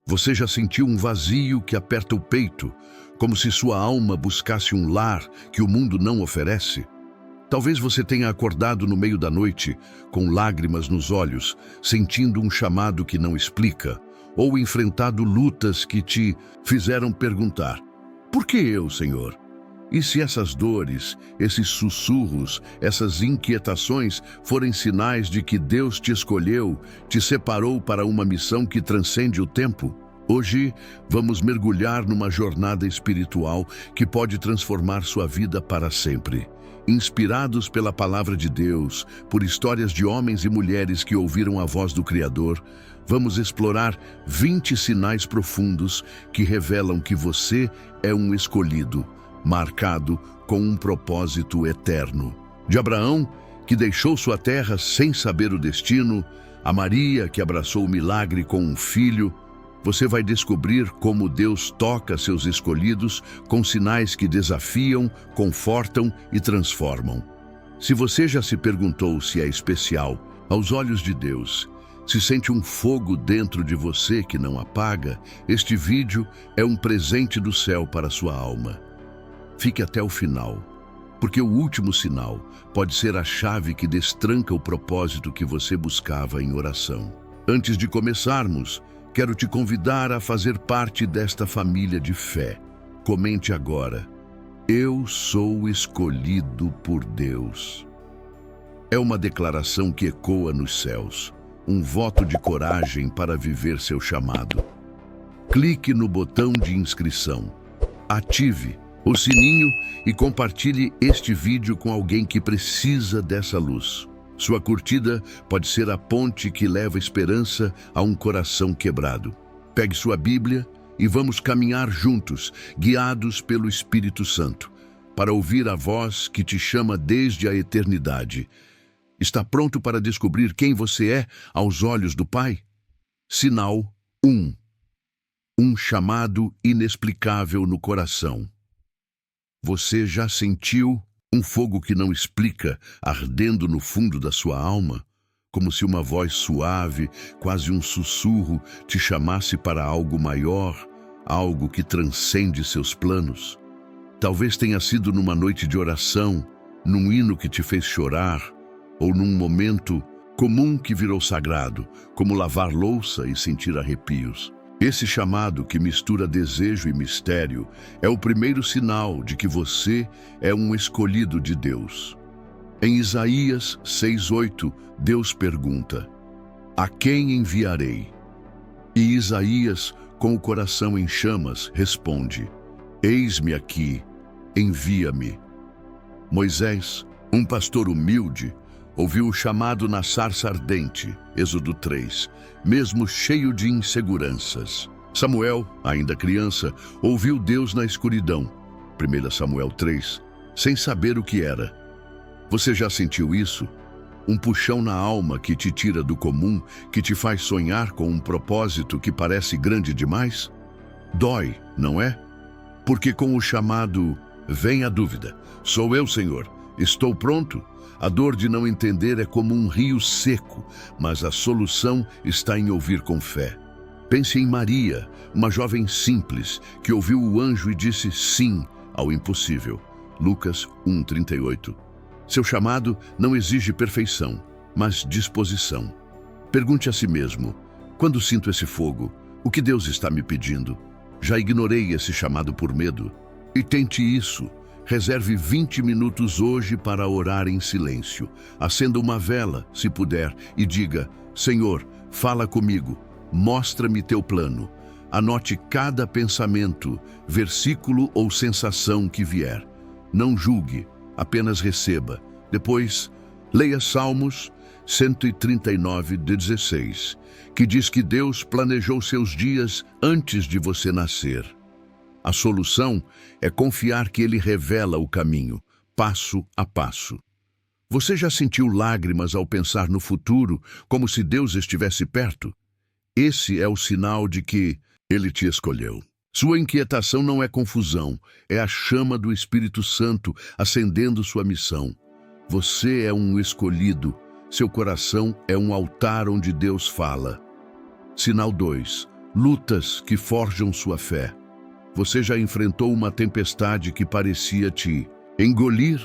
Você já sentiu um vazio que aperta o peito, como se sua alma buscasse um lar que o mundo não oferece? Talvez você tenha acordado no meio da noite, com lágrimas nos olhos, sentindo um chamado que não explica, ou enfrentado lutas que te fizeram perguntar: por que eu, Senhor? E se essas dores, esses sussurros, essas inquietações forem sinais de que Deus te escolheu, te separou para uma missão que transcende o tempo? Hoje, vamos mergulhar numa jornada espiritual que pode transformar sua vida para sempre. Inspirados pela palavra de Deus, por histórias de homens e mulheres que ouviram a voz do Criador, vamos explorar 20 sinais profundos que revelam que você é um escolhido, marcado com um propósito eterno. De Abraão, que deixou sua terra sem saber o destino, a Maria, que abraçou o milagre com um filho, você vai descobrir como Deus toca seus escolhidos com sinais que desafiam, confortam e transformam. Se você já se perguntou se é especial aos olhos de Deus, se sente um fogo dentro de você que não apaga, este vídeo é um presente do céu para sua alma. Fique até o final, porque o último sinal pode ser a chave que destranca o propósito que você buscava em oração. Antes de começarmos, quero te convidar a fazer parte desta família de fé. Comente agora: eu sou escolhido por Deus. É uma declaração que ecoa nos céus, um voto de coragem para viver seu chamado. Clique no botão de inscrição, ative o sininho e compartilhe este vídeo com alguém que precisa dessa luz. Sua curtida pode ser a ponte que leva esperança a um coração quebrado. Pegue sua Bíblia e vamos caminhar juntos, guiados pelo Espírito Santo, para ouvir a voz que te chama desde a eternidade. Está pronto para descobrir quem você é aos olhos do Pai? Sinal 1. Um chamado inexplicável no coração. Você já sentiu um fogo que não explica, ardendo no fundo da sua alma, como se uma voz suave, quase um sussurro, te chamasse para algo maior, algo que transcende seus planos? Talvez tenha sido numa noite de oração, num hino que te fez chorar, ou num momento comum que virou sagrado, como lavar louça e sentir arrepios. Esse chamado que mistura desejo e mistério é o primeiro sinal de que você é um escolhido de Deus. Em Isaías 6:8, Deus pergunta: a quem enviarei? E Isaías, com o coração em chamas, responde: eis-me aqui, envia-me. Moisés, um pastor humilde, ouviu o chamado na sarça ardente, Êxodo 3, mesmo cheio de inseguranças. Samuel, ainda criança, ouviu Deus na escuridão, 1 Samuel 3, sem saber o que era. Você já sentiu isso? Um puxão na alma que te tira do comum, que te faz sonhar com um propósito que parece grande demais? Dói, não é? Porque com o chamado vem a dúvida: sou eu, Senhor? Estou pronto? A dor de não entender é como um rio seco, mas a solução está em ouvir com fé. Pense em Maria, uma jovem simples, que ouviu o anjo e disse sim ao impossível. Lucas 1:38. Seu chamado não exige perfeição, mas disposição. Pergunte a si mesmo: quando sinto esse fogo, o que Deus está me pedindo? Já ignorei esse chamado por medo? E tente isso. Reserve 20 minutos hoje para orar em silêncio. Acenda uma vela, se puder, e diga: Senhor, fala comigo, mostra-me teu plano. Anote cada pensamento, versículo ou sensação que vier. Não julgue, apenas receba. Depois, leia Salmos 139:16, que diz que Deus planejou seus dias antes de você nascer. A solução é confiar que Ele revela o caminho, passo a passo. Você já sentiu lágrimas ao pensar no futuro, como se Deus estivesse perto? Esse é o sinal de que Ele te escolheu. Sua inquietação não é confusão, é a chama do Espírito Santo acendendo sua missão. Você é um escolhido, seu coração é um altar onde Deus fala. Sinal 2. lutas que forjam sua fé. Você já enfrentou uma tempestade que parecia te engolir,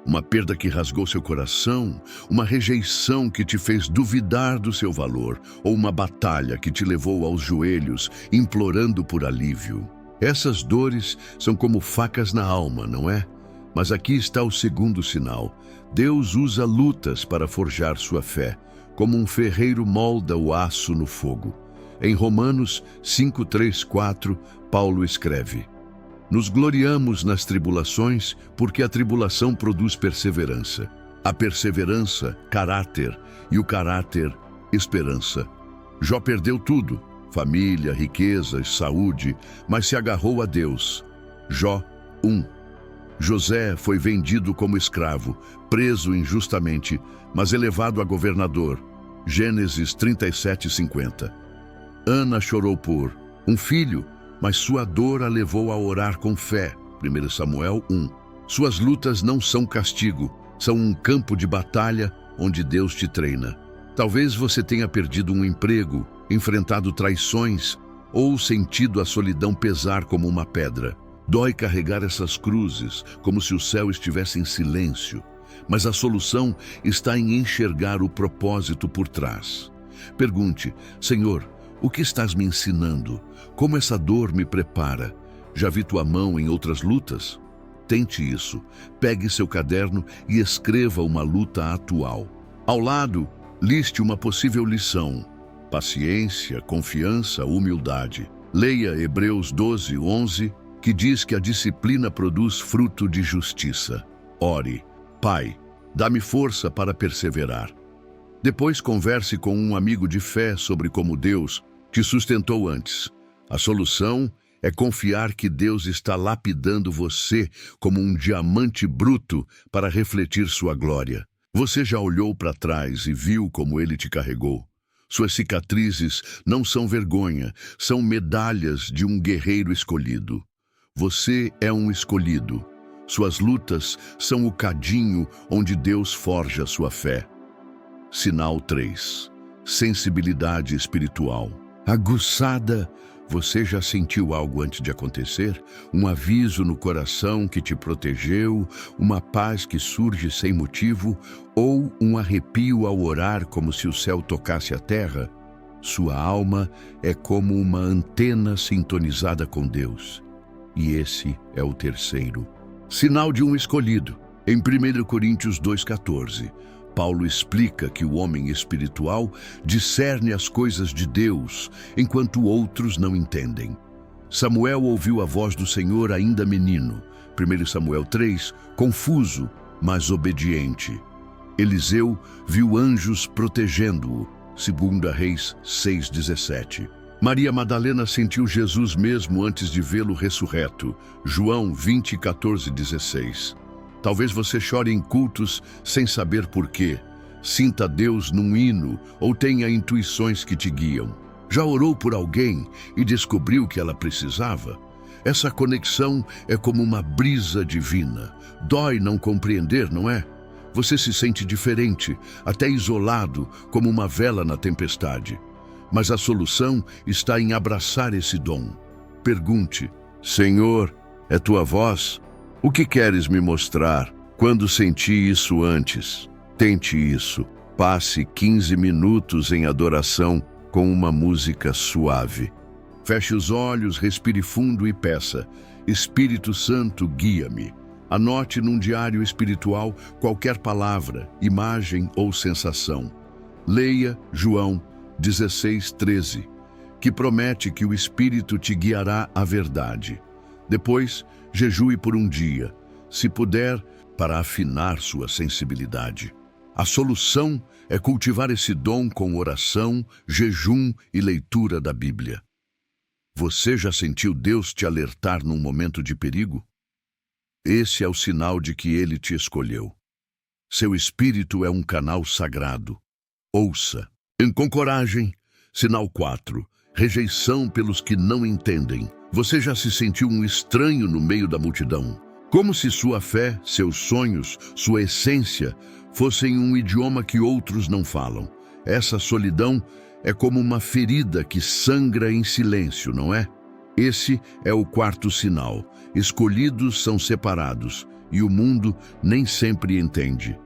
uma perda que rasgou seu coração, uma rejeição que te fez duvidar do seu valor, ou uma batalha que te levou aos joelhos, implorando por alívio. Essas dores são como facas na alma, não é? Mas aqui está o segundo sinal. Deus usa lutas para forjar sua fé, como um ferreiro molda o aço no fogo. Em Romanos 5, 3, 4, Paulo escreve: Nos gloriamos nas tribulações, porque a tribulação produz perseverança. A perseverança, caráter, e o caráter, esperança. Jó perdeu tudo, família, riquezas, saúde, mas se agarrou a Deus. Jó 1. José foi vendido como escravo, preso injustamente, mas elevado a governador. Gênesis 37:50. Ana chorou por um filho, mas sua dor a levou a orar com fé. 1 Samuel 1. Suas lutas não são castigo, são um campo de batalha onde Deus te treina. Talvez você tenha perdido um emprego, enfrentado traições ou sentido a solidão pesar como uma pedra. Dói carregar essas cruzes, como se o céu estivesse em silêncio. Mas a solução está em enxergar o propósito por trás. Pergunte: Senhor, o que estás me ensinando? Como essa dor me prepara? Já vi tua mão em outras lutas? Tente isso. Pegue seu caderno e escreva uma luta atual. Ao lado, liste uma possível lição: paciência, confiança, humildade. Leia Hebreus 12, 11, que diz que a disciplina produz fruto de justiça. Ore: Pai, dá-me força para perseverar. Depois converse com um amigo de fé sobre como Deus te sustentou antes. A solução é confiar que Deus está lapidando você como um diamante bruto para refletir sua glória. Você já olhou para trás e viu como Ele te carregou. Suas cicatrizes não são vergonha, são medalhas de um guerreiro escolhido. Você é um escolhido. Suas lutas são o cadinho onde Deus forja sua fé. Sinal 3. Sensibilidade espiritual. Aguçada, você já sentiu algo antes de acontecer? Um aviso no coração que te protegeu, uma paz que surge sem motivo, ou um arrepio ao orar como se o céu tocasse a terra? Sua alma é como uma antena sintonizada com Deus. E esse é o terceiro. Sinal de um escolhido. Em 1 Coríntios 2,14, Paulo explica que o homem espiritual discerne as coisas de Deus, enquanto outros não entendem. Samuel ouviu a voz do Senhor ainda menino. 1 Samuel 3, confuso, mas obediente. Eliseu viu anjos protegendo-o. 2 Reis 6,17. Maria Madalena sentiu Jesus mesmo antes de vê-lo ressurreto. João 20, 14, 16. Talvez você chore em cultos sem saber porquê. Sinta Deus num hino ou tenha intuições que te guiam. Já orou por alguém e descobriu que ela precisava? Essa conexão é como uma brisa divina. Dói não compreender, não é? Você se sente diferente, até isolado, como uma vela na tempestade. Mas a solução está em abraçar esse dom. Pergunte: Senhor, é tua voz? O que queres me mostrar? Quando senti isso antes? Tente isso. Passe 15 minutos em adoração com uma música suave. Feche os olhos, respire fundo e peça: Espírito Santo, guia-me. Anote num diário espiritual qualquer palavra, imagem ou sensação. Leia João 16:13, que promete que o Espírito te guiará à verdade. Depois, jejue por um dia, se puder, para afinar sua sensibilidade. A solução é cultivar esse dom com oração, jejum e leitura da Bíblia. Você já sentiu Deus te alertar num momento de perigo? Esse é o sinal de que Ele te escolheu. Seu espírito é um canal sagrado. Ouça. Com coragem. Sinal 4. Rejeição pelos que não entendem. Você já se sentiu um estranho no meio da multidão? Como se sua fé, seus sonhos, sua essência fossem um idioma que outros não falam. Essa solidão é como uma ferida que sangra em silêncio, não é? Esse é o quarto sinal. Escolhidos são separados, e o mundo nem sempre entende.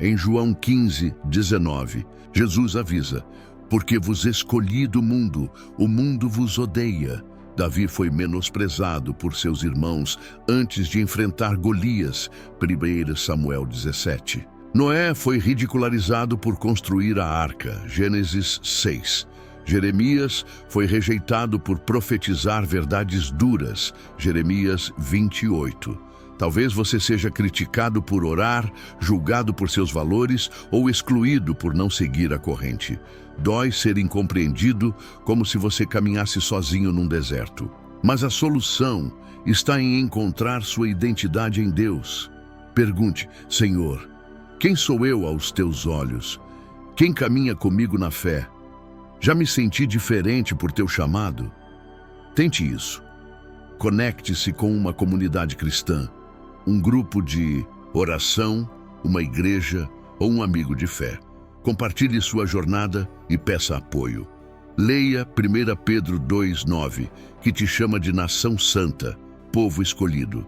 Em João 15, 19, Jesus avisa: porque vos escolhi do mundo, o mundo vos odeia. Davi foi menosprezado por seus irmãos antes de enfrentar Golias, 1 Samuel 17. Noé foi ridicularizado por construir a arca, Gênesis 6. Jeremias foi rejeitado por profetizar verdades duras, Jeremias 28. Talvez você seja criticado por orar, julgado por seus valores ou excluído por não seguir a corrente. Dói ser incompreendido, como se você caminhasse sozinho num deserto. Mas a solução está em encontrar sua identidade em Deus. Pergunte: Senhor, quem sou eu aos teus olhos? Quem caminha comigo na fé? Já me senti diferente por teu chamado? Tente isso. Conecte-se com uma comunidade cristã, um grupo de oração, uma igreja ou um amigo de fé. Compartilhe sua jornada e peça apoio. Leia 1 Pedro 2,9, que te chama de nação santa, povo escolhido.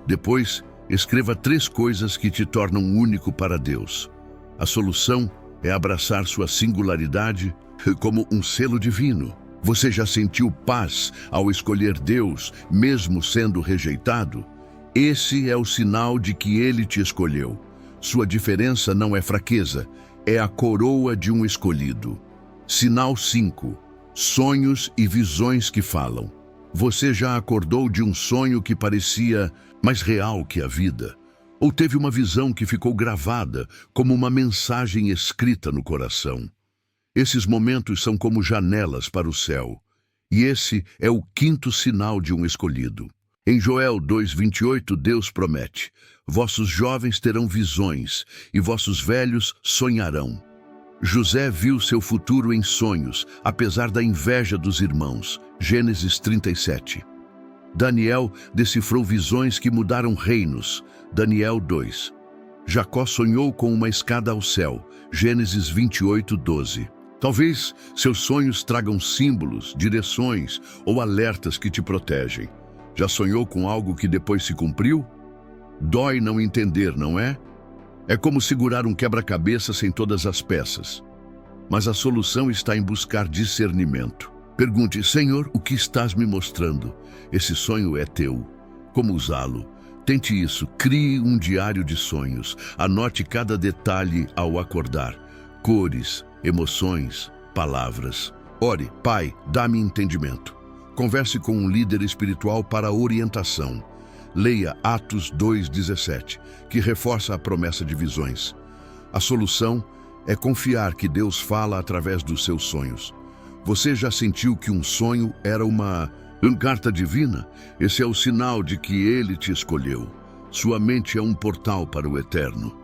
Depois, escreva 3 coisas que te tornam único para Deus. A solução é abraçar sua singularidade como um selo divino. Você já sentiu paz ao escolher Deus, mesmo sendo rejeitado? Esse é o sinal de que Ele te escolheu. Sua diferença não é fraqueza, é a coroa de um escolhido. Sinal 5. Sonhos e visões que falam. Você já acordou de um sonho que parecia mais real que a vida? Ou teve uma visão que ficou gravada como uma mensagem escrita no coração? Esses momentos são como janelas para o céu. E esse é o 5º sinal de um escolhido. Em Joel 2,28, Deus promete: vossos jovens terão visões e vossos velhos sonharão. José viu seu futuro em sonhos, apesar da inveja dos irmãos. Gênesis 37. Daniel decifrou visões que mudaram reinos. Daniel 2. Jacó sonhou com uma escada ao céu. Gênesis 28:12. Talvez seus sonhos tragam símbolos, direções ou alertas que te protegem. Já sonhou com algo que depois se cumpriu? Dói não entender, não é? É como segurar um quebra-cabeça sem todas as peças. Mas a solução está em buscar discernimento. Pergunte: Senhor, o que estás me mostrando? Esse sonho é teu. Como usá-lo? Tente isso. Crie um diário de sonhos. Anote cada detalhe ao acordar. Cores, emoções, palavras. Ore: Pai, dá-me entendimento. Converse com um líder espiritual para orientação. Leia Atos 2,17, que reforça a promessa de visões. A solução é confiar que Deus fala através dos seus sonhos. Você já sentiu que um sonho era uma carta divina? Esse é o sinal de que Ele te escolheu. Sua mente é um portal para o eterno.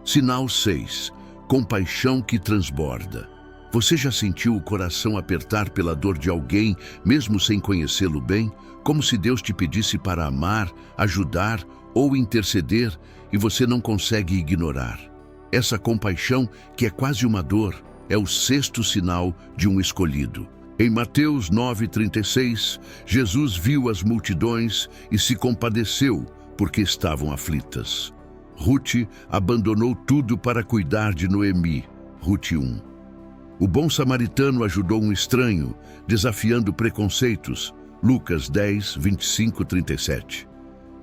Sinal 6. Compaixão que transborda. Você já sentiu o coração apertar pela dor de alguém, mesmo sem conhecê-lo bem? Como se Deus te pedisse para amar, ajudar ou interceder e você não consegue ignorar. Essa compaixão, que é quase uma dor, é o 6º sinal de um escolhido. Em Mateus 9,36, Jesus viu as multidões e se compadeceu porque estavam aflitas. Ruth abandonou tudo para cuidar de Noemi. Ruth 1. O bom samaritano ajudou um estranho, desafiando preconceitos. Lucas 10, 25-37.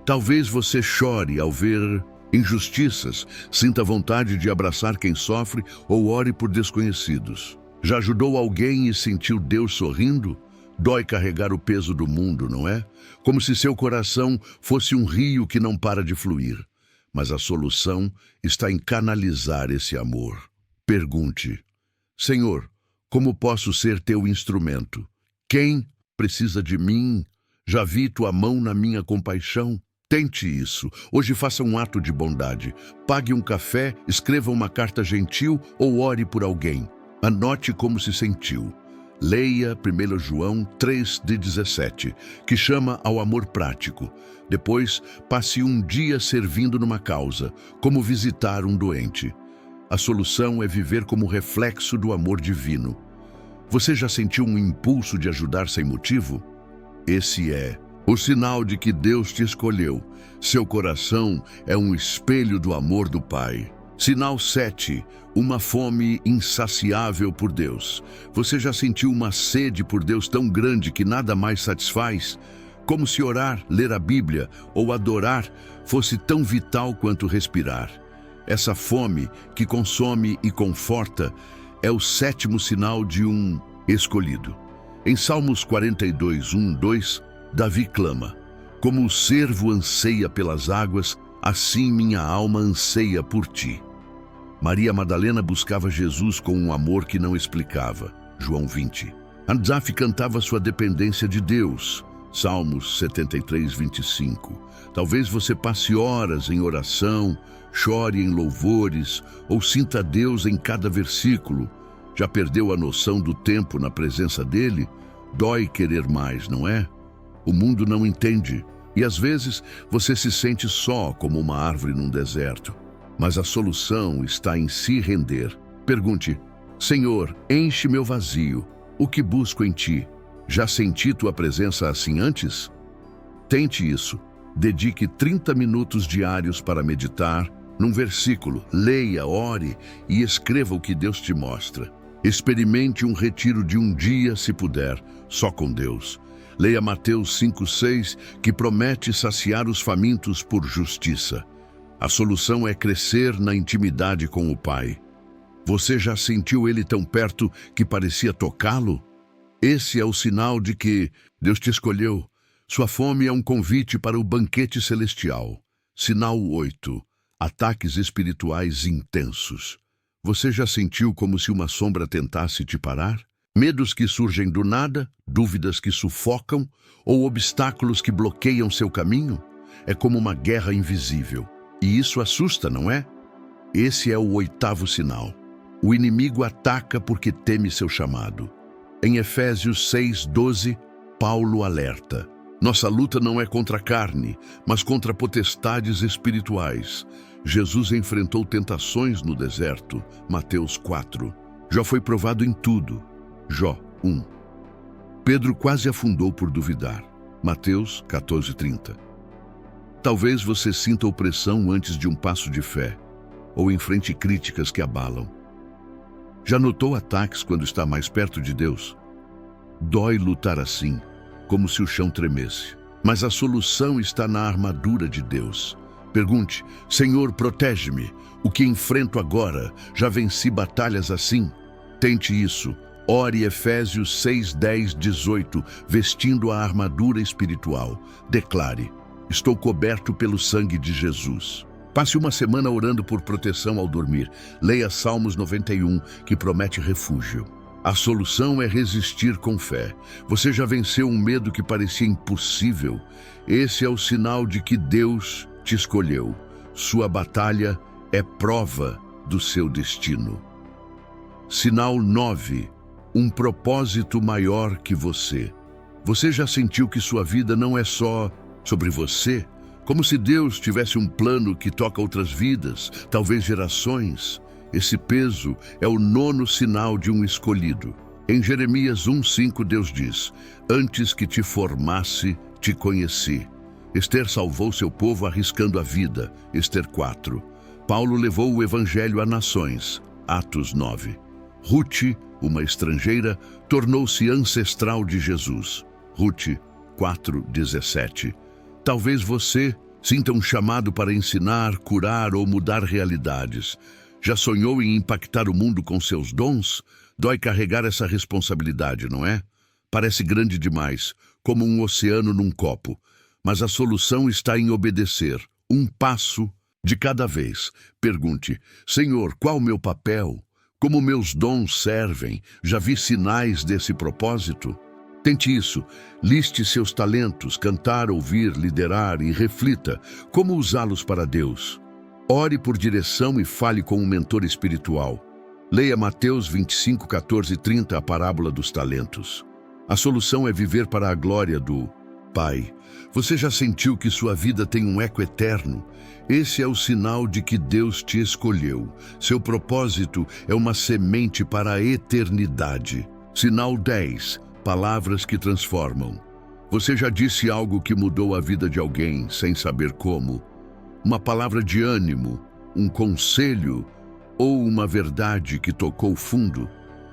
Talvez você chore ao ver injustiças, sinta vontade de abraçar quem sofre ou ore por desconhecidos. Já ajudou alguém e sentiu Deus sorrindo? Dói carregar o peso do mundo, não é? Como se seu coração fosse um rio que não para de fluir. Mas a solução está em canalizar esse amor. Pergunte: Senhor, como posso ser teu instrumento? Quem precisa de mim? Já vi tua mão na minha compaixão? Tente isso. Hoje faça um ato de bondade. Pague um café, escreva uma carta gentil ou ore por alguém. Anote como se sentiu. Leia 1 João 3,17, que chama ao amor prático. Depois, passe um dia servindo numa causa, como visitar um doente. A solução é viver como reflexo do amor divino. Você já sentiu um impulso de ajudar sem motivo? Esse é o sinal de que Deus te escolheu. Seu coração é um espelho do amor do Pai. Sinal 7. Uma fome insaciável por Deus. Você já sentiu uma sede por Deus tão grande que nada mais satisfaz? Como se orar, ler a Bíblia ou adorar fosse tão vital quanto respirar. Essa fome que consome e conforta é o 7º sinal de um escolhido. Em Salmos 42, 1, 2, Davi clama: como o cervo anseia pelas águas, assim minha alma anseia por ti. Maria Madalena buscava Jesus com um amor que não explicava. João 20. Asaf cantava sua dependência de Deus. Salmos 73, 25. Talvez você passe horas em oração, chore em louvores ou sinta Deus em cada versículo. Já perdeu a noção do tempo na presença dele? Dói querer mais, não é? O mundo não entende e às vezes você se sente só como uma árvore num deserto. Mas a solução está em se render. Pergunte: Senhor, enche meu vazio. O que busco em ti? Já senti tua presença assim antes? Tente isso. Dedique 30 minutos diários para meditar num versículo. Leia, ore e escreva o que Deus te mostra. Experimente um retiro de um dia, se puder, só com Deus. Leia Mateus 5:6, que promete saciar os famintos por justiça. A solução é crescer na intimidade com o Pai. Você já sentiu Ele tão perto que parecia tocá-lo? Esse é o sinal de que Deus te escolheu. Sua fome é um convite para o banquete celestial. Sinal 8. Ataques espirituais intensos. Você já sentiu como se uma sombra tentasse te parar? Medos que surgem do nada, dúvidas que sufocam ou obstáculos que bloqueiam seu caminho? É como uma guerra invisível. E isso assusta, não é? Esse é o 8º sinal. O inimigo ataca porque teme seu chamado. Em Efésios 6:12, Paulo alerta: nossa luta não é contra a carne, mas contra potestades espirituais. Jesus enfrentou tentações no deserto. Mateus 4. Já foi provado em tudo. Jó 1. Pedro quase afundou por duvidar. Mateus 14:30. Talvez você sinta opressão antes de um passo de fé, ou enfrente críticas que abalam. Já notou ataques quando está mais perto de Deus? Dói lutar assim, como se o chão tremesse. Mas a solução está na armadura de Deus. Pergunte: Senhor, protege-me. O que enfrento agora? Já venci batalhas assim? Tente isso. Ore Efésios 6, 10, 18, vestindo a armadura espiritual. Declare: estou coberto pelo sangue de Jesus. Passe uma semana orando por proteção ao dormir. Leia Salmos 91, que promete refúgio. A solução é resistir com fé. Você já venceu um medo que parecia impossível? Esse é o sinal de que Deus te escolheu. Sua batalha é prova do seu destino. Sinal 9. Um propósito maior que você. Você já sentiu que sua vida não é só sobre você? Como se Deus tivesse um plano que toca outras vidas, talvez gerações. Esse peso é o 9º sinal de um escolhido. Em Jeremias 1:5, Deus diz: antes que te formasse, te conheci. Ester salvou seu povo arriscando a vida. Ester 4. Paulo levou o evangelho a nações. Atos 9. Ruth, uma estrangeira, tornou-se ancestral de Jesus. Ruth 4:17. Talvez você sinta um chamado para ensinar, curar ou mudar realidades. Já sonhou em impactar o mundo com seus dons? Dói carregar essa responsabilidade, não é? Parece grande demais, como um oceano num copo. Mas a solução está em obedecer, um passo de cada vez. Pergunte: Senhor, qual o meu papel? Como meus dons servem? Já vi sinais desse propósito? Tente isso. Liste seus talentos, cantar, ouvir, liderar e reflita como usá-los para Deus. Ore por direção e fale com um mentor espiritual. Leia Mateus 25, 14 e 30, a parábola dos talentos. A solução é viver para a glória do Pai. Você já sentiu que sua vida tem um eco eterno? Esse é o sinal de que Deus te escolheu. Seu propósito é uma semente para a eternidade. Sinal 10. Palavras que transformam. Você já disse algo que mudou a vida de alguém sem saber como? Uma palavra de ânimo, um conselho ou uma verdade que tocou fundo?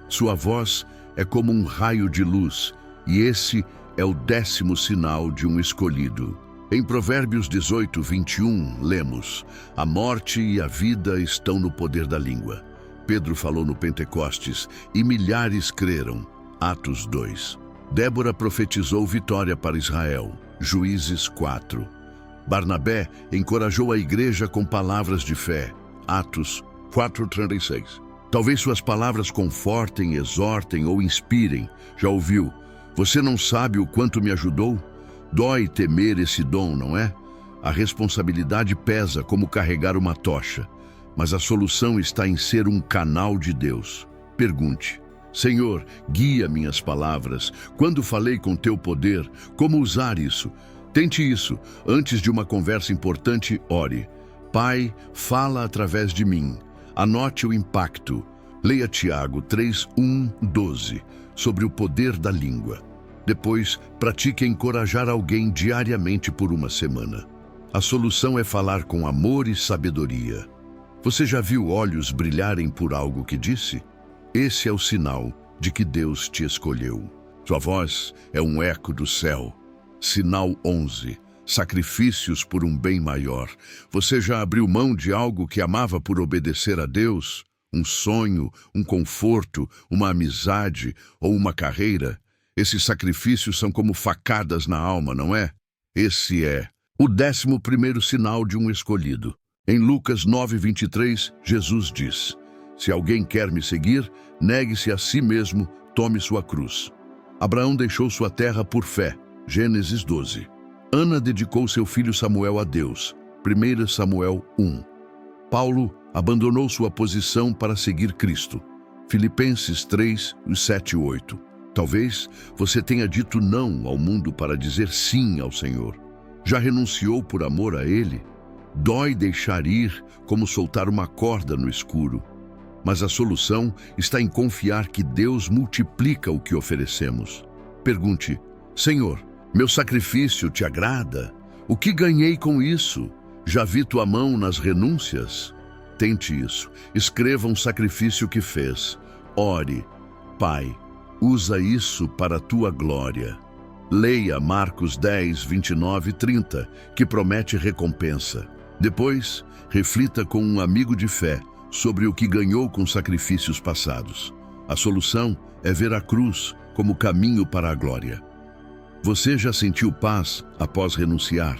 Sua voz é como um raio de luz, e esse é o 10º sinal de um escolhido. Em Provérbios 18, 21, lemos: a morte e a vida estão no poder da língua. Pedro falou no Pentecostes, e milhares creram. Atos 2. Débora profetizou vitória para Israel. Juízes 4. Barnabé encorajou a igreja com palavras de fé. Atos 4:36. Talvez suas palavras confortem, exortem ou inspirem. Já ouviu? Você não sabe o quanto me ajudou? Dói temer esse dom, não é? A responsabilidade pesa como carregar uma tocha, mas a solução está em ser um canal de Deus. Pergunte: Senhor, guia minhas palavras. Quando falei com teu poder, como usar isso? Tente isso. Antes de uma conversa importante, ore. Pai, fala através de mim. Anote o impacto. Leia Tiago 3:1-12, sobre o poder da língua. Depois, pratique encorajar alguém diariamente por uma semana. A solução é falar com amor e sabedoria. Você já viu olhos brilharem por algo que disse? Esse é o sinal de que Deus te escolheu. Sua voz é um eco do céu. Sinal 11. Sacrifícios por um bem maior. Você já abriu mão de algo que amava por obedecer a Deus? Um sonho, um conforto, uma amizade ou uma carreira? Esses sacrifícios são como facadas na alma, não é? Esse é o 11º sinal de um escolhido. Em Lucas 9:23, Jesus diz: se alguém quer me seguir, negue-se a si mesmo, tome sua cruz. Abraão deixou sua terra por fé. Gênesis 12. Ana dedicou seu filho Samuel a Deus. 1 Samuel 1. Paulo abandonou sua posição para seguir Cristo. Filipenses 3, 7 e 8. Talvez você tenha dito não ao mundo para dizer sim ao Senhor. Já renunciou por amor a Ele? Dói deixar ir como soltar uma corda no escuro. Mas a solução está em confiar que Deus multiplica o que oferecemos. Pergunte: Senhor, meu sacrifício te agrada? O que ganhei com isso? Já vi tua mão nas renúncias? Tente isso. Escreva um sacrifício que fez. Ore: Pai, usa isso para a tua glória. Leia Marcos 10, 29 e 30, que promete recompensa. Depois, reflita com um amigo de fé sobre o que ganhou com sacrifícios passados. A solução é ver a cruz como caminho para a glória. Você já sentiu paz após renunciar?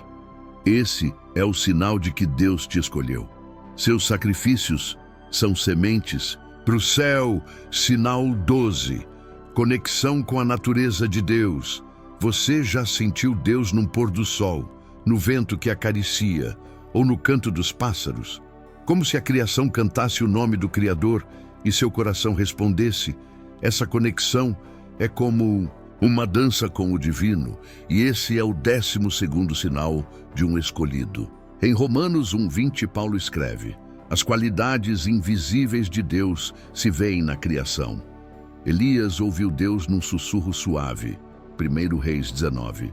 Esse é o sinal de que Deus te escolheu. Seus sacrifícios são sementes para o céu. Sinal 12. Conexão com a natureza de Deus. Você já sentiu Deus num pôr do sol, no vento que acaricia, ou no canto dos pássaros? Como se a criação cantasse o nome do Criador e seu coração respondesse. Essa conexão é como uma dança com o divino, e esse é o 12º sinal de um escolhido. Em Romanos 1:20, Paulo escreve: as qualidades invisíveis de Deus se veem na criação. Elias ouviu Deus num sussurro suave. 1 Reis 19.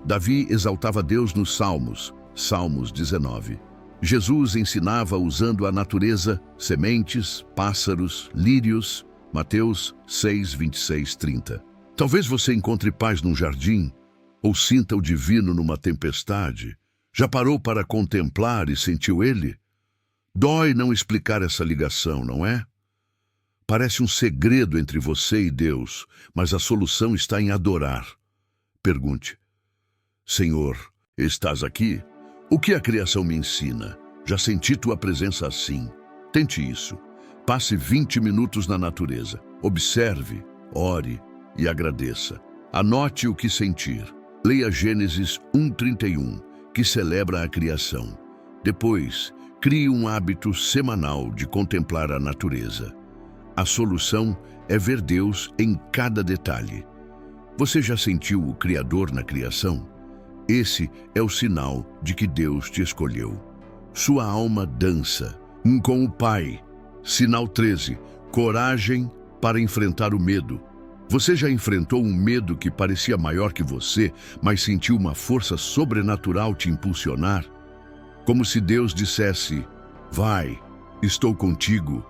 Davi exaltava Deus nos Salmos. Salmos 19. Jesus ensinava usando a natureza, sementes, pássaros, lírios. Mateus 6, 26, 30. Talvez você encontre paz num jardim, ou sinta o divino numa tempestade. Já parou para contemplar e sentiu ele? Dói não explicar essa ligação, não é? Parece um segredo entre você e Deus, mas a solução está em adorar. Pergunte: Senhor, estás aqui? O que a criação me ensina? Já senti tua presença assim. Tente isso. Passe 20 minutos na natureza. Observe, ore e agradeça. Anote o que sentir. Leia Gênesis 1:31, que celebra a criação. Depois, crie um hábito semanal de contemplar a natureza. A solução é ver Deus em cada detalhe. Você já sentiu o Criador na criação? Esse é o sinal de que Deus te escolheu. Sua alma dança, com o Pai. Sinal 13. Coragem para enfrentar o medo. Você já enfrentou um medo que parecia maior que você, mas sentiu uma força sobrenatural te impulsionar? Como se Deus dissesse: vai, estou contigo.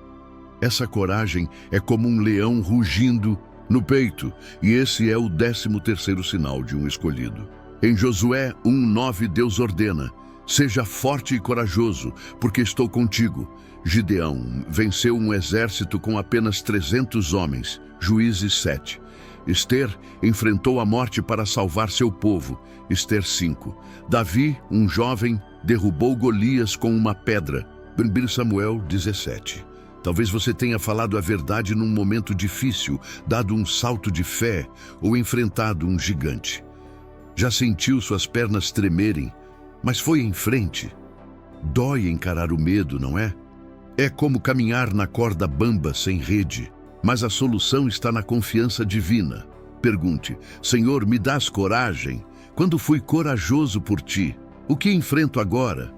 Essa coragem é como um leão rugindo no peito, e esse é o 13º sinal de um escolhido. Em Josué 1:9, Deus ordena: seja forte e corajoso, porque estou contigo. Gideão venceu um exército com apenas 300 homens. Juízes 7. Ester enfrentou a morte para salvar seu povo. Ester 5. Davi, um jovem, derrubou Golias com uma pedra. 1 Samuel 17. Talvez você tenha falado a verdade num momento difícil, dado um salto de fé ou enfrentado um gigante. Já sentiu suas pernas tremerem, mas foi em frente. Dói encarar o medo, não é? É como caminhar na corda bamba sem rede, mas a solução está na confiança divina. Pergunte: Senhor, me dás coragem? Quando fui corajoso por ti, o que enfrento agora?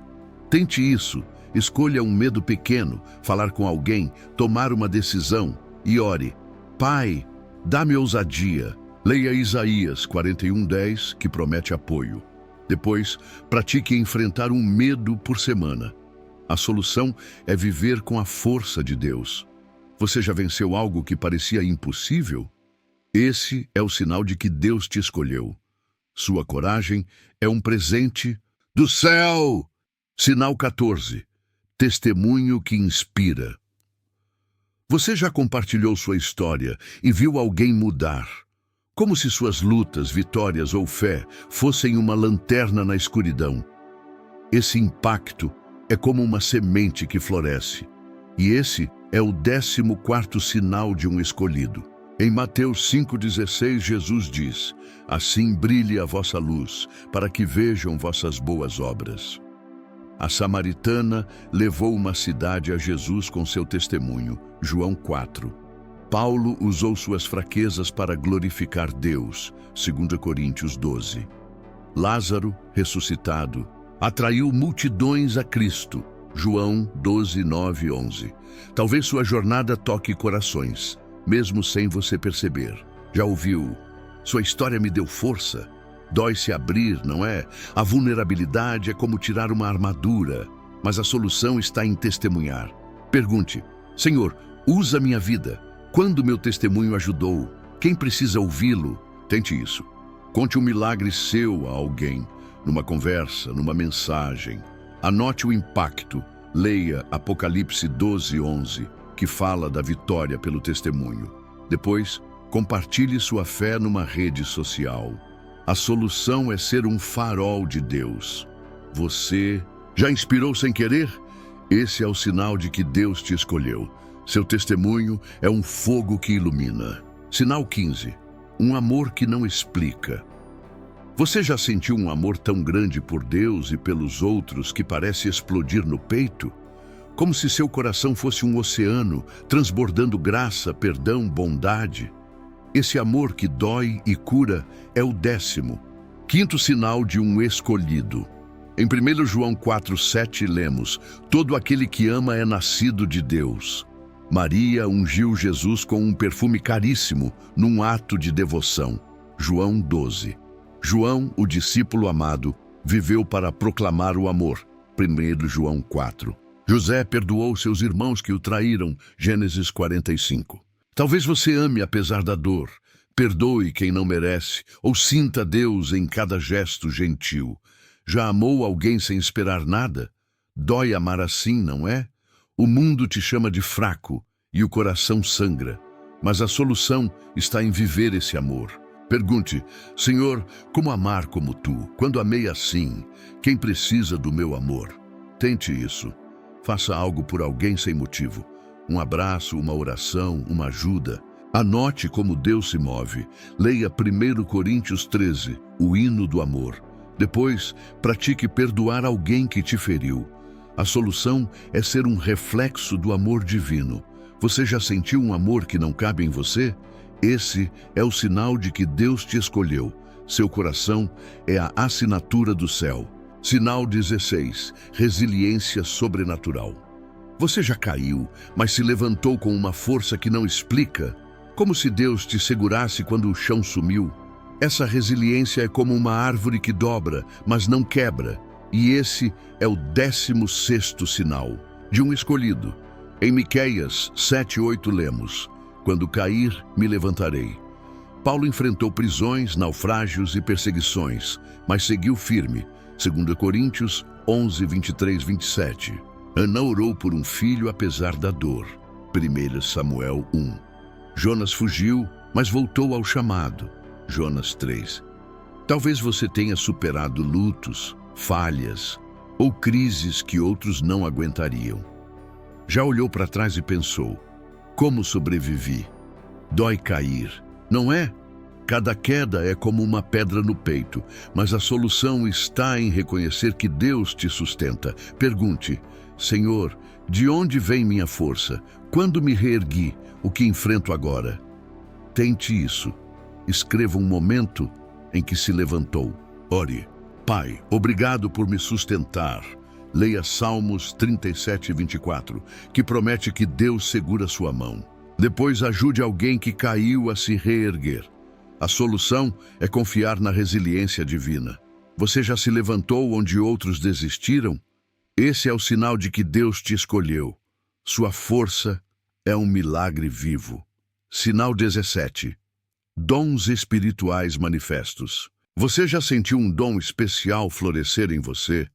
Tente isso. Escolha um medo pequeno, falar com alguém, tomar uma decisão e ore: Pai, dá-me ousadia. Leia Isaías 41:10, que promete apoio. Depois, pratique enfrentar um medo por semana. A solução é viver com a força de Deus. Você já venceu algo que parecia impossível? Esse é o sinal de que Deus te escolheu. Sua coragem é um presente do céu. Sinal 14. Testemunho que inspira. Você já compartilhou sua história e viu alguém mudar? Como se suas lutas, vitórias ou fé fossem uma lanterna na escuridão. Esse impacto é como uma semente que floresce. E esse é o 14º sinal de um escolhido. Em Mateus 5,16, Jesus diz: assim brilhe a vossa luz, para que vejam vossas boas obras. A samaritana levou uma cidade a Jesus com seu testemunho. João 4. Paulo usou suas fraquezas para glorificar Deus. 2 Coríntios 12. Lázaro, ressuscitado, atraiu multidões a Cristo. João 12:9-11. Talvez sua jornada toque corações, mesmo sem você perceber. Já ouviu: sua história me deu força? Dói se abrir, não é? A vulnerabilidade é como tirar uma armadura, mas a solução está em testemunhar. Pergunte: Senhor, usa minha vida. Quando meu testemunho ajudou? Quem precisa ouvi-lo? Tente isso. Conte um milagre seu a alguém, numa conversa, numa mensagem. Anote o impacto. Leia Apocalipse 12:11, que fala da vitória pelo testemunho. Depois, compartilhe sua fé numa rede social. A solução é ser um farol de Deus. Você já inspirou sem querer? Esse é o sinal de que Deus te escolheu. Seu testemunho é um fogo que ilumina. Sinal 15. Um amor que não explica. Você já sentiu um amor tão grande por Deus e pelos outros que parece explodir no peito? Como se seu coração fosse um oceano, transbordando graça, perdão, bondade. Esse amor que dói e cura é o 15º sinal de um escolhido. Em 1 João 4:7 lemos: todo aquele que ama é nascido de Deus. Maria ungiu Jesus com um perfume caríssimo num ato de devoção. João 12. João, o discípulo amado, viveu para proclamar o amor. 1 João 4. José perdoou seus irmãos que o traíram. Gênesis 45. Talvez você ame apesar da dor, perdoe quem não merece, ou sinta Deus em cada gesto gentil. Já amou alguém sem esperar nada? Dói amar assim, não é? O mundo te chama de fraco e o coração sangra, mas a solução está em viver esse amor. Pergunte: Senhor, como amar como tu? Quando amei assim, quem precisa do meu amor? Tente isso. Faça algo por alguém sem motivo. Um abraço, uma oração, uma ajuda. Anote como Deus se move. Leia 1 Coríntios 13, o hino do amor. Depois, pratique perdoar alguém que te feriu. A solução é ser um reflexo do amor divino. Você já sentiu um amor que não cabe em você? Esse é o sinal de que Deus te escolheu. Seu coração é a assinatura do céu. Sinal 16. Resiliência sobrenatural. Você já caiu, mas se levantou com uma força que não explica? como se Deus te segurasse quando o chão sumiu. Essa resiliência é como uma árvore que dobra, mas não quebra. E esse é o 16º sinal de um escolhido. Em Miqueias 7:8 lemos: quando cair, me levantarei. Paulo enfrentou prisões, naufrágios e perseguições, mas seguiu firme. 2 Coríntios 11:23-27. Ana orou por um filho apesar da dor. 1 Samuel 1. Jonas fugiu, mas voltou ao chamado. Jonas 3. Talvez você tenha superado lutos, falhas ou crises que outros não aguentariam. Já olhou para trás e pensou: como sobrevivi? Dói cair, não é? Cada queda é como uma pedra no peito, mas a solução está em reconhecer que Deus te sustenta. Pergunte: Senhor, de onde vem minha força? Quando me reergui, o que enfrento agora? Tente isso. Escreva um momento em que se levantou. Ore: Pai, obrigado por me sustentar. Leia Salmos 37:24, que promete que Deus segura sua mão. Depois ajude alguém que caiu a se reerguer. A solução é confiar na resiliência divina. Você já se levantou onde outros desistiram? Esse é o sinal de que Deus te escolheu. Sua força é um milagre vivo. Sinal 17. Dons espirituais manifestos. Você já sentiu um dom especial florescer em você?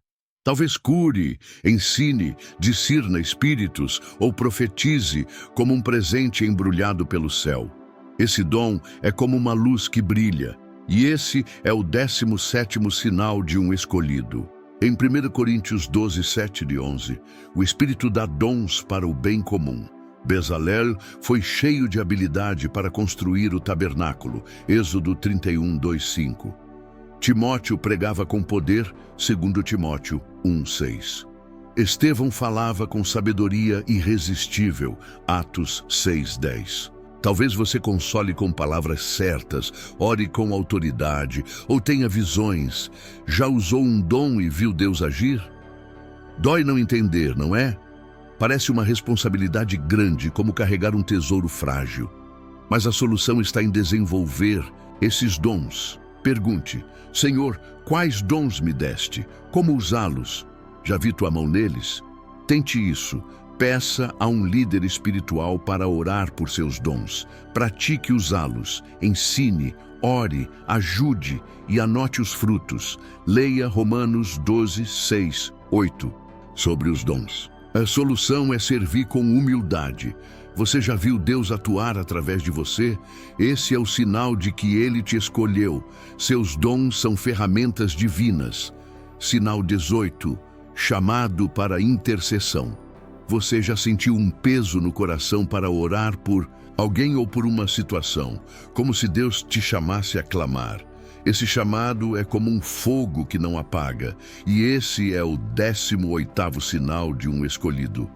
Talvez cure, ensine, discirna espíritos ou profetize como um presente embrulhado pelo céu. Esse dom é como uma luz que brilha, e esse é o 17º sinal de um escolhido. Em 1 Coríntios 12:7-11, o Espírito dá dons para o bem comum. Bezalel foi cheio de habilidade para construir o tabernáculo, Êxodo 31:2-5. Timóteo pregava com poder, 2 Timóteo 1:6. Estevão falava com sabedoria irresistível, Atos 6:10. Talvez você console com palavras certas, ore com autoridade ou tenha visões. Já usou um dom e viu Deus agir? Dói não entender, não é? Parece uma responsabilidade grande, como carregar um tesouro frágil. Mas a solução está em desenvolver esses dons. Pergunte: Senhor, quais dons me deste? Como usá-los? Já vi tua mão neles? Tente isso. Peça a um líder espiritual para orar por seus dons. Pratique usá-los. Ensine, ore, ajude e anote os frutos. Leia Romanos 12:6-8 sobre os dons. A solução é servir com humildade. Você já viu Deus atuar através de você? Esse é o sinal de que Ele te escolheu. Seus dons são ferramentas divinas. Sinal 18. Chamado para intercessão. Você já sentiu um peso no coração para orar por alguém ou por uma situação, como se Deus te chamasse a clamar? Esse chamado é como um fogo que não apaga, e esse é o 18º sinal de um escolhido.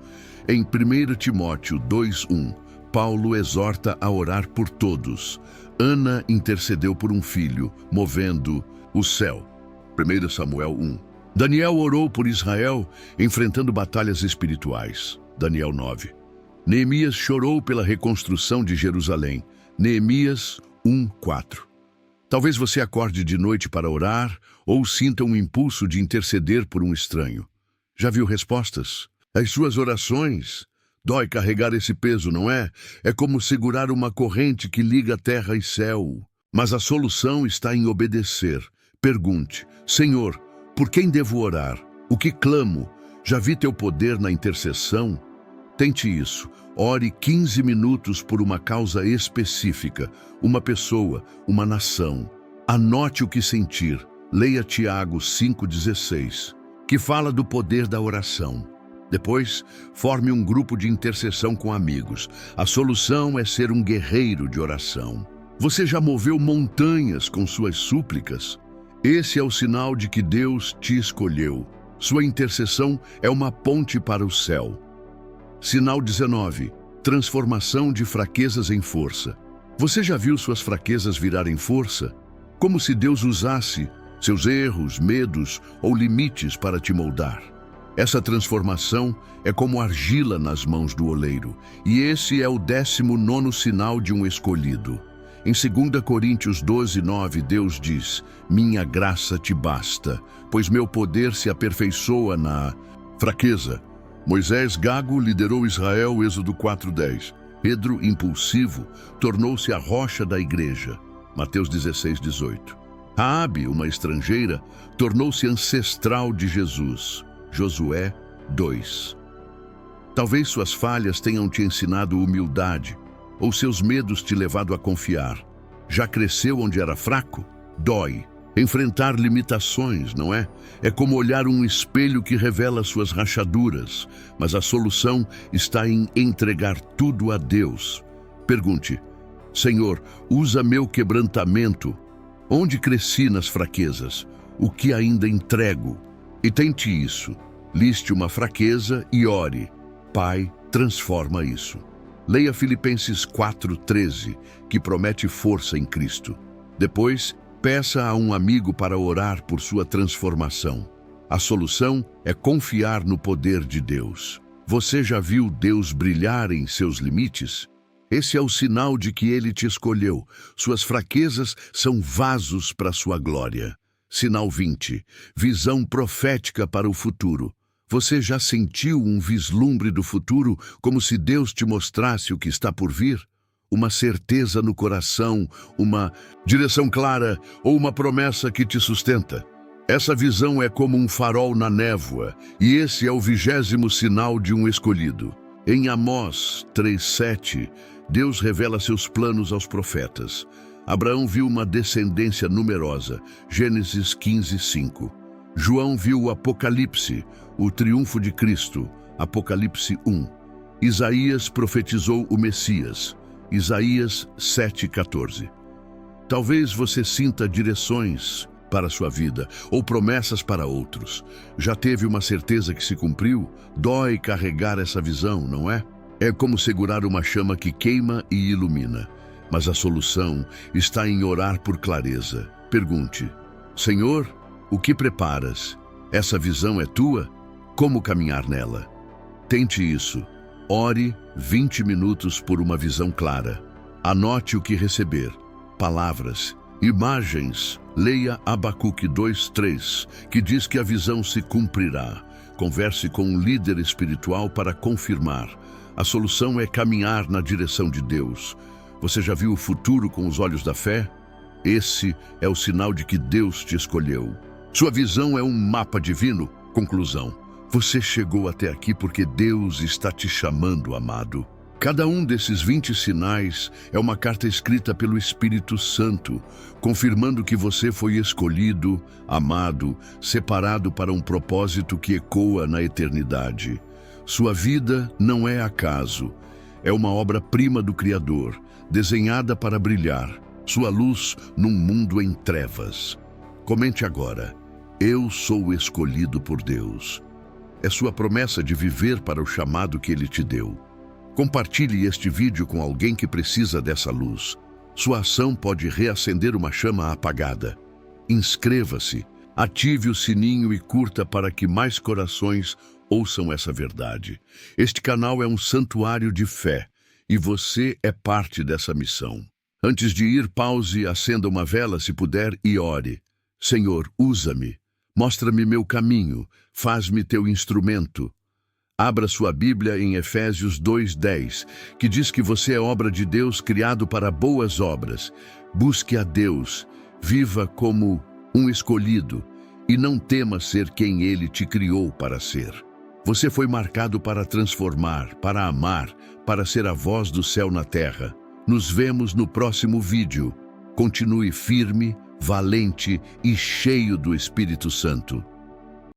Em 1 Timóteo 2:1, Paulo exorta a orar por todos. Ana intercedeu por um filho, movendo o céu. 1 Samuel 1. Daniel orou por Israel, enfrentando batalhas espirituais. Daniel 9. Neemias chorou pela reconstrução de Jerusalém. Neemias 1:4. Talvez você acorde de noite para orar ou sinta um impulso de interceder por um estranho. Já viu respostas? As suas orações. Dói carregar esse peso, não é? É como segurar uma corrente que liga terra e céu. Mas a solução está em obedecer. Pergunte: Senhor, por quem devo orar? O que clamo? Já vi teu poder na intercessão? Tente isso. Ore 15 minutos por uma causa específica, uma pessoa, uma nação. Anote o que sentir. Leia Tiago 5:16, que fala do poder da oração. Depois, forme um grupo de intercessão com amigos. A solução é ser um guerreiro de oração. Você já moveu montanhas com suas súplicas? Esse é o sinal de que Deus te escolheu. Sua intercessão é uma ponte para o céu. Sinal 19. Transformação de fraquezas em força. Você já viu suas fraquezas virarem força? Como se Deus usasse seus erros, medos ou limites para te moldar. Essa transformação é como argila nas mãos do oleiro, e esse é o 19º sinal de um escolhido. Em 2 Coríntios 12:9, Deus diz: minha graça te basta, pois meu poder se aperfeiçoa na fraqueza. Moisés gago liderou Israel, Êxodo 4:10. Pedro, impulsivo, tornou-se a rocha da igreja, Mateus 16:18. Raabe, uma estrangeira, tornou-se ancestral de Jesus, Josué 2. Talvez suas falhas tenham te ensinado humildade, ou seus medos te levado a confiar. Já cresceu onde era fraco? Dói. Enfrentar limitações, não é? É como olhar um espelho que revela suas rachaduras, mas a solução está em entregar tudo a Deus. Pergunte: Senhor, usa meu quebrantamento. Onde cresci nas fraquezas? O que ainda entrego? E tente isso. Liste uma fraqueza e ore. Pai, transforma isso. Leia Filipenses 4:13, que promete força em Cristo. Depois, peça a um amigo para orar por sua transformação. A solução é confiar no poder de Deus. Você já viu Deus brilhar em seus limites? Esse é o sinal de que Ele te escolheu. Suas fraquezas são vasos para sua glória. Sinal 20. Visão profética para o futuro. Você já sentiu um vislumbre do futuro, como se Deus te mostrasse o que está por vir? Uma certeza no coração, uma direção clara ou uma promessa que te sustenta? Essa visão é como um farol na névoa, e esse é o 20º sinal de um escolhido. Em Amós 3:7, Deus revela seus planos aos profetas. Abraão viu uma descendência numerosa, Gênesis 15:5. João viu o Apocalipse, o triunfo de Cristo, Apocalipse 1. Isaías profetizou o Messias, Isaías 7:14. Talvez você sinta direções para a sua vida ou promessas para outros. Já teve uma certeza que se cumpriu? Dói carregar essa visão, não é? É como segurar uma chama que queima e ilumina. Mas a solução está em orar por clareza. Pergunte: Senhor, o que preparas? Essa visão é tua? Como caminhar nela? Tente isso. Ore 20 minutos por uma visão clara. Anote o que receber. Palavras, imagens. Leia Abacuque 2:3, que diz que a visão se cumprirá. Converse com um líder espiritual para confirmar. A solução é caminhar na direção de Deus. Você já viu o futuro com os olhos da fé? Esse é o sinal de que Deus te escolheu. Sua visão é um mapa divino. Conclusão: você chegou até aqui porque Deus está te chamando, amado. Cada um desses 20 sinais é uma carta escrita pelo Espírito Santo, confirmando que você foi escolhido, amado, separado para um propósito que ecoa na eternidade. Sua vida não é acaso. É uma obra-prima do Criador, desenhada para brilhar, sua luz num mundo em trevas. Comente agora: eu sou escolhido por Deus. É sua promessa de viver para o chamado que Ele te deu. Compartilhe este vídeo com alguém que precisa dessa luz. Sua ação pode reacender uma chama apagada. Inscreva-se, ative o sininho e curta para que mais corações ouçam essa verdade. Este canal é um santuário de fé e você é parte dessa missão. Antes de ir, pause, acenda uma vela se puder e ore. Senhor, usa-me. Mostra-me meu caminho. Faz-me teu instrumento. Abra sua Bíblia em Efésios 2:10, que diz que você é obra de Deus, criado para boas obras. Busque a Deus, viva como um escolhido e não tema ser quem Ele te criou para ser. Você foi marcado para transformar, para amar, para ser a voz do céu na terra. Nos vemos no próximo vídeo. Continue firme, valente e cheio do Espírito Santo.